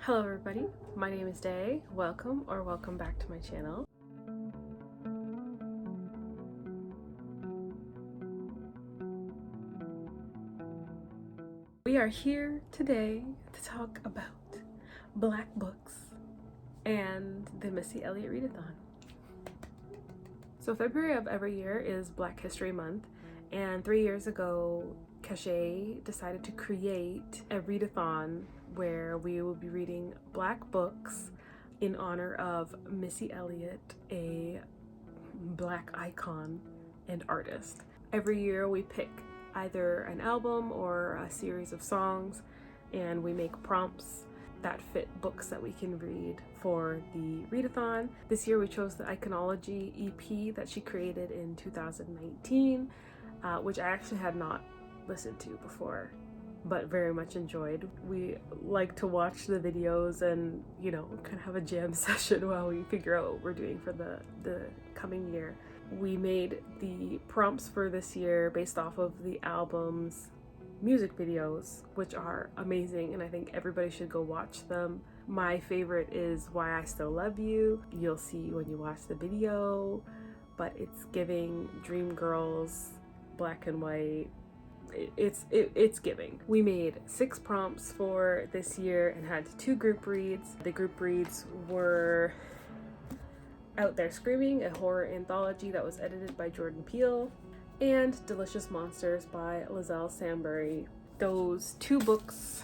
Hello everybody, my name is Day. Welcome back to my channel. We are here today to talk about Black books and the Missy Elliott Readathon. So February of every year is Black History Month, and 3 years ago Cachet decided to create a readathon where we will be reading Black books in honor of Missy Elliott, a Black icon and artist. Every year we pick either an album or a series of songs, and we make prompts that fit books that we can read for the readathon. This year we chose the Iconology EP that she created in 2019, which I actually had not listened to before, but very much enjoyed. We like to watch the videos and, you know, kind of have a jam session while we figure out what we're doing for the coming year. We made the prompts for this year based off of the album's music videos, which are amazing, and I think everybody should go watch them. My favorite is Why I Still Love You. You'll see when you watch the video, but it's giving Dreamgirls, black and white. It's giving. We made 6 prompts for this year and had 2 group reads. The group reads were Out There Screaming, a horror anthology that was edited by Jordan Peele, and Delicious Monsters by Lizelle Sambury. Those 2 books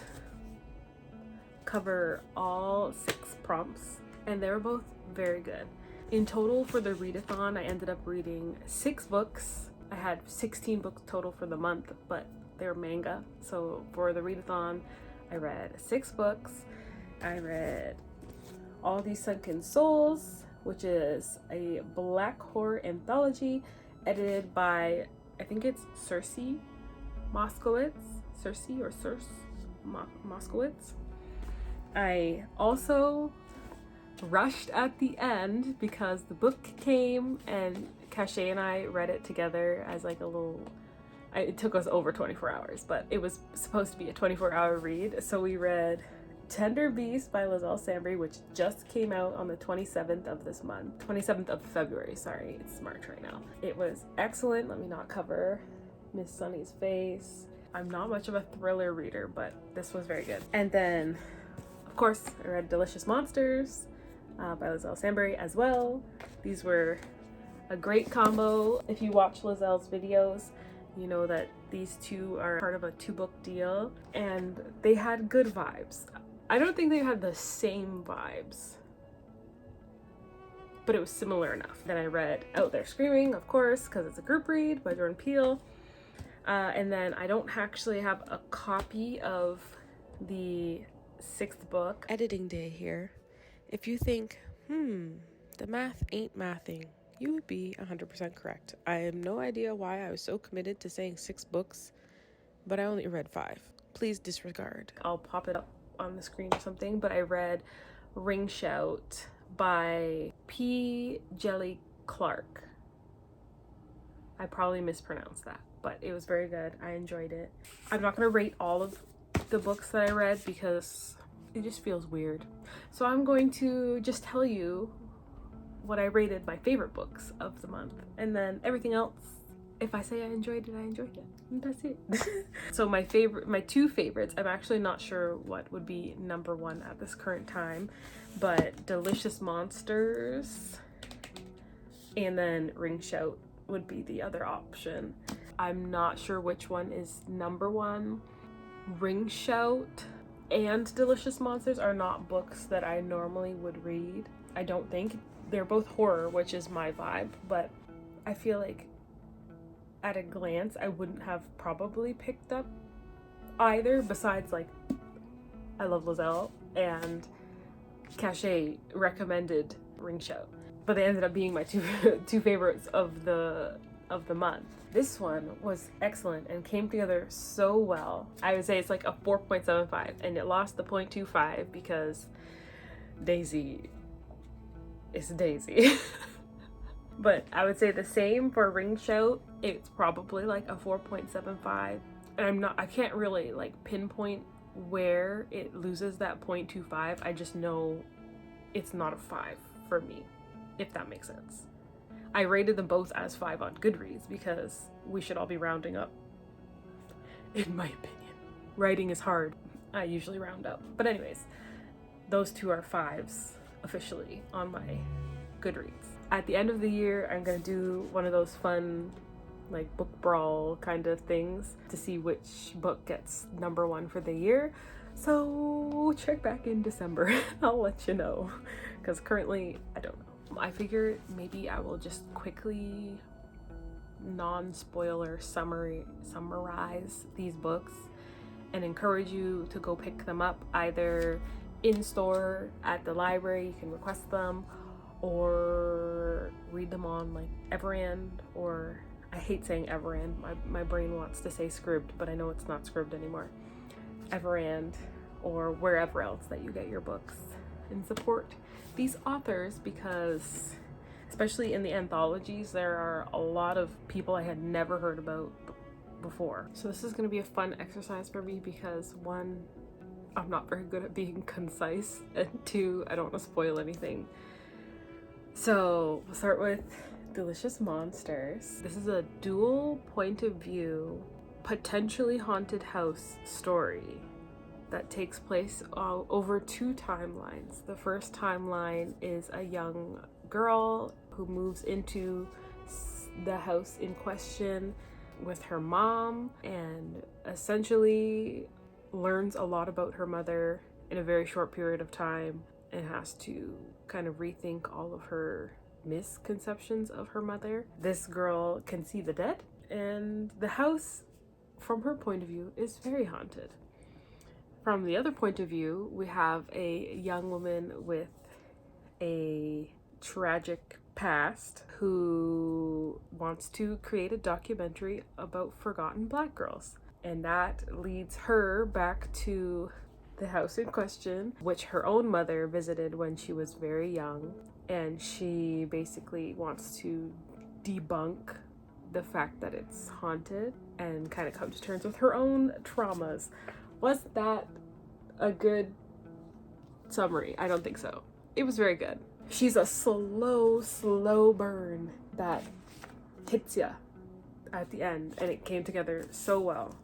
cover all 6 prompts, and they were both very good. In total for the readathon, I ended up reading 6 books. I had 16 books total for the month, but they're manga. So for the readathon, I read 6 books. I read All These Sunken Souls, which is a Black horror anthology edited by, I think it's Circe Moskowitz. I also rushed at the end because the book came and Cachet and I read it together as like a little, it took us over 24 hours, but it was supposed to be a 24-hour read. So we read Tender Beast by Lizelle Sambury, which just came out on the 27th of this month. 27th of February, sorry, it's March right now. It was excellent. Let me not cover Miss Sunny's face. I'm not much of a thriller reader, but this was very good. And then, of course, I read Delicious Monsters by Lizelle Sambury as well. These were a great combo. If you watch Lizelle's videos, you know that these 2 are part of a 2-book deal, and they had good vibes. I don't think they had the same vibes, but it was similar enough. Then I read Out There Screaming, of course, because it's a group read by Jordan Peele. And then I don't actually have a copy of the 6th book. Editing day here. If you think, the math ain't mathing, you would be 100% correct. I have no idea why I was so committed to saying 6 books, but I only read 5. Please disregard. I'll pop it up on the screen or something, but I read Ring Shout by P. Jelly Clark. I probably mispronounced that, but it was very good. I enjoyed it. I'm not going to rate all of the books that I read because it just feels weird. So I'm going to just tell you what I rated my favorite books of the month, and then everything else, if I say I enjoyed it, I enjoyed it, and that's it. So my 2 favorites, I'm actually not sure what would be number 1 at this current time, but Delicious Monsters and then Ring Shout would be the other option. I'm not sure which one is number 1. Ring Shout and Delicious Monsters are not books that I normally would read. I don't think. They're both horror, which is my vibe, but I feel like at a glance I wouldn't have probably picked up either, besides like I love Lizelle and Cachet recommended Ring Shout, but they ended up being my two favorites of the month. This one was excellent and came together so well. I would say it's like a 4.75, and it lost the 0.25 because Daisy is Daisy. But I would say the same for Ring Shout. It's probably like a 4.75, and I can't really like pinpoint where it loses that 0.25, I just know it's not a 5 for me, if that makes sense. I rated them both as 5 on Goodreads because we should all be rounding up, in my opinion. Writing is hard. I usually round up. But anyways, those two are 5s officially on my Goodreads. At the end of the year, I'm gonna do one of those fun like book brawl kind of things to see which book gets number 1 for the year. So check back in December. I'll let you know, because currently I don't know. I figured maybe I will just quickly non-spoiler summarize these books and encourage you to go pick them up either in store at the library, you can request them, or read them on like Everand, or I hate saying Everand, my brain wants to say Scribd, but I know it's not Scribd anymore. Everand, or wherever else that you get your books, and support these authors, because especially in the anthologies there are a lot of people I had never heard about before. So this is going to be a fun exercise for me because 1, I'm not very good at being concise, and 2, I don't want to spoil anything. So we'll start with Delicious Monsters. This is a dual point of view, potentially haunted house story that takes place over 2 timelines. The first timeline is a young girl who moves into the house in question with her mom and essentially learns a lot about her mother in a very short period of time and has to kind of rethink all of her misconceptions of her mother. This girl can see the dead, and the house, from her point of view, is very haunted. From the other point of view, we have a young woman with a tragic past who wants to create a documentary about forgotten Black girls. And that leads her back to the house in question, which her own mother visited when she was very young. And she basically wants to debunk the fact that it's haunted and kind of come to terms with her own traumas. Was that a good summary? I don't think so. It was very good. She's a slow burn that hits ya at the end, and it came together so well.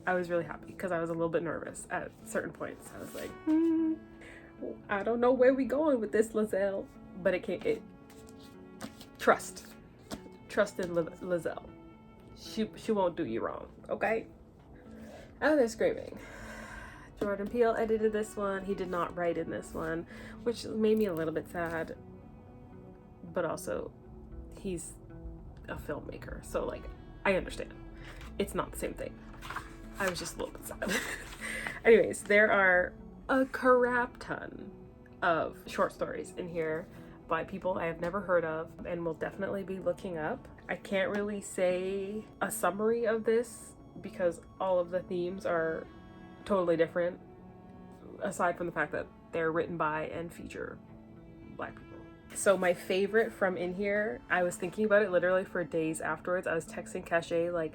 I was really happy because I was a little bit nervous at certain points. I was like, I don't know where we going with this, Lizelle. But trust in Lizelle. She won't do you wrong, okay? Oh, they're screaming. Jordan Peele edited this one. He did not write in this one, which made me a little bit sad. But also, he's a filmmaker, so like, I understand. It's not the same thing. I was just a little bit sad. Anyways, there are a crap ton of short stories in here by people I have never heard of and will definitely be looking up. I can't really say a summary of this because all of the themes are totally different, aside from the fact that they're written by and feature Black people. So my favorite from in here, I was thinking about it literally for days afterwards. I was texting Cache like,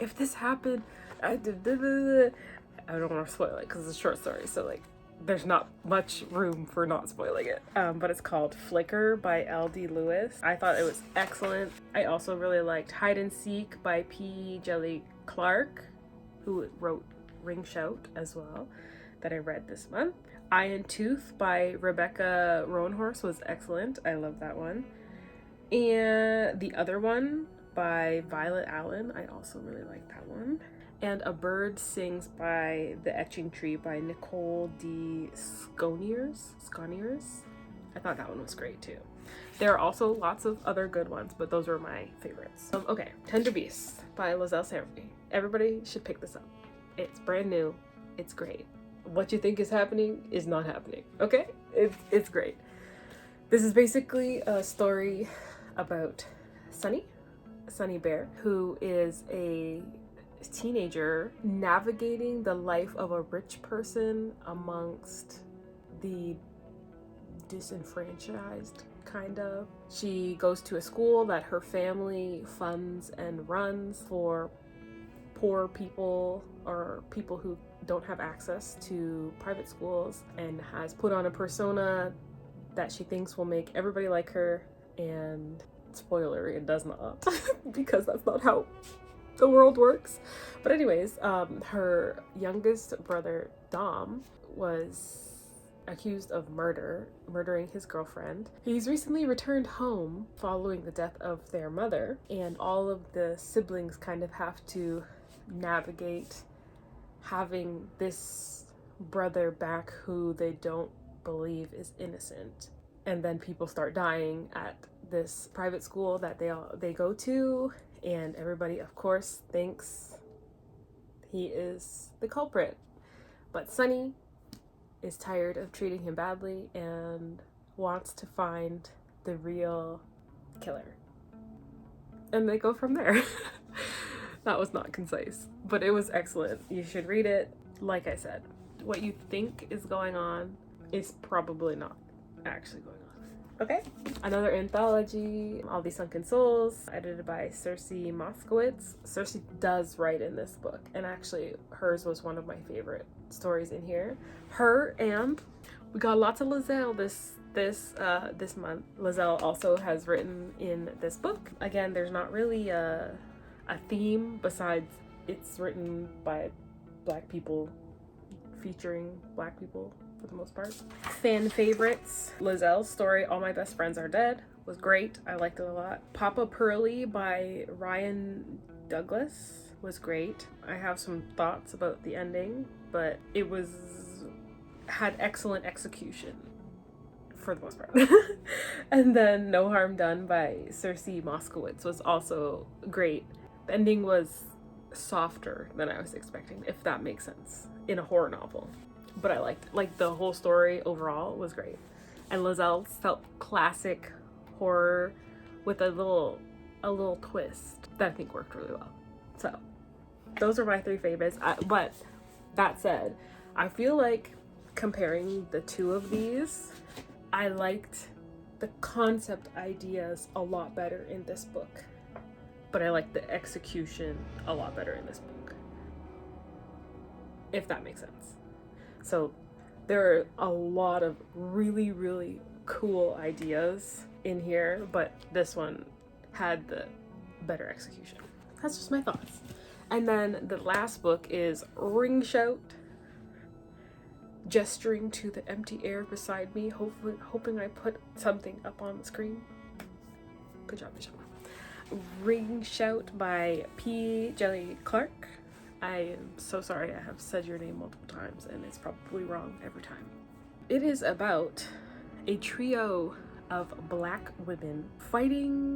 if this happened, I don't want to spoil it because it's a short story, so like there's not much room for not spoiling it. But it's called Flicker by L.D. Lewis. I thought it was excellent. I also really liked Hide and Seek by P. Jelly Clark, who wrote Ring Shout as well, that I read this month. Eye and Tooth by Rebecca Roanhorse was excellent. I love that one. And the other one by Violet Allen, I also really like that one. And A Bird Sings by The Etching Tree by Nicole D. Sconiers. I thought that one was great too. There are also lots of other good ones, but those were my favorites. Okay, Tender Beasts by Lizelle Sarabee. Everybody should pick this up. It's brand new. It's great. What you think is happening is not happening, okay? It's great. This is basically a story about Sunny Bear, who is a teenager navigating the life of a rich person amongst the disenfranchised, kind of. She goes to a school that her family funds and runs for poor people or people who don't have access to private schools and has put on a persona that she thinks will make everybody like her, and spoiler, it does not because that's not how the world works. But anyways, her youngest brother Dom was accused of murdering his girlfriend. He's recently returned home following the death of their mother, and all of the siblings kind of have to navigate having this brother back who they don't believe is innocent. And then people start dying at this private school that they go to, and everybody of course thinks he is the culprit. But Sunny is tired of treating him badly and wants to find the real killer. And they go from there. That was not concise, but it was excellent. You should read it. Like I said, what you think is going on is probably not actually going on. Okay? Another anthology, All These Sunken Souls, edited by Circe Moskowitz. Circe does write in this book, and actually hers was one of my favorite stories in here. Her, and we got lots of Lizelle this month. Lizelle also has written in this book. Again, there's not really a theme besides it's written by Black people, featuring Black people for the most part. Fan favorites, Lizelle's story, All My Best Friends Are Dead, was great. I liked it a lot. Papa Pearly by Ryan Douglas was great. I have some thoughts about the ending, but it had excellent execution for the most part. And then No Harm Done by Circe Moskowitz was also great. The ending was softer than I was expecting, if that makes sense, in a horror novel. But I liked the whole story overall was great. And Lizelle felt classic horror with a little twist that I think worked really well. So those are my 3 favorites. But that said, I feel like comparing the 2 of these, I liked the concept ideas a lot better in this book, but I liked the execution a lot better in this book, if that makes sense. So there are a lot of really, really cool ideas in here, but this one had the better execution. That's just my thoughts. And then the last book is Ring Shout, gesturing to the empty air beside me, hoping I put something up on the screen. Good job, Michelle. Ring Shout by P. Jelly Clark. I am so sorry, I have said your name multiple times and it's probably wrong every time. It is about a trio of Black women fighting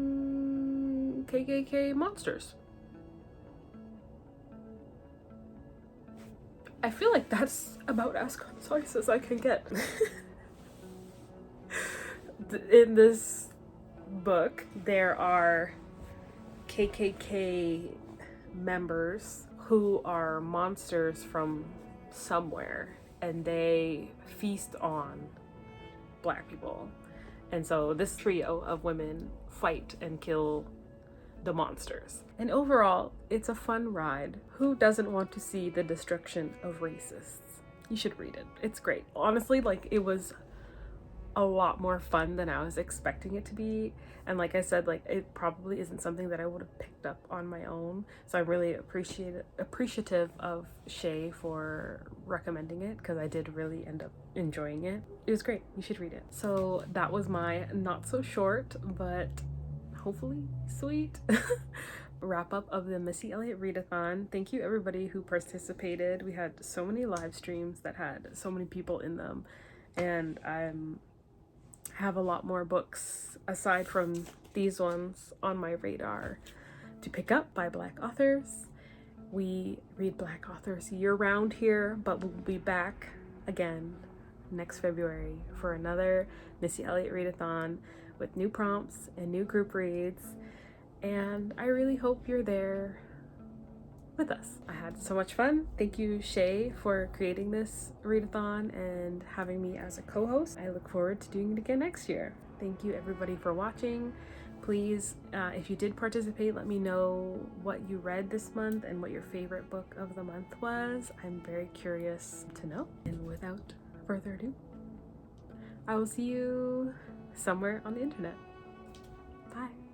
KKK monsters. I feel like that's about as concise as I can get. In this book, there are KKK members who are monsters from somewhere, and they feast on Black people. And so this trio of women fight and kill the monsters. And overall, it's a fun ride. Who doesn't want to see the destruction of racists? You should read it. It's great. Honestly, it was a lot more fun than I was expecting it to be. And like I said, it probably isn't something that I would have picked up on my own. So I'm really appreciative of Shay for recommending it, because I did really end up enjoying it. It was great. You should read it. So that was my not so short, but hopefully sweet wrap up of the Missy Elliott Readathon. Thank you everybody who participated. We had so many live streams that had so many people in them, and I have a lot more books aside from these ones on my radar to pick up by Black authors. We read Black authors year-round here, but we'll be back again next February for another Missy Elliott Readathon with new prompts and new group reads, and I really hope you're there with us. I had so much fun. Thank you, Shay, for creating this readathon and having me as a co-host. I look forward to doing it again next year. Thank you everybody for watching. Please, if you did participate, let me know what you read this month and what your favorite book of the month was. I'm very curious to know. And without further ado, I will see you somewhere on the internet. Bye.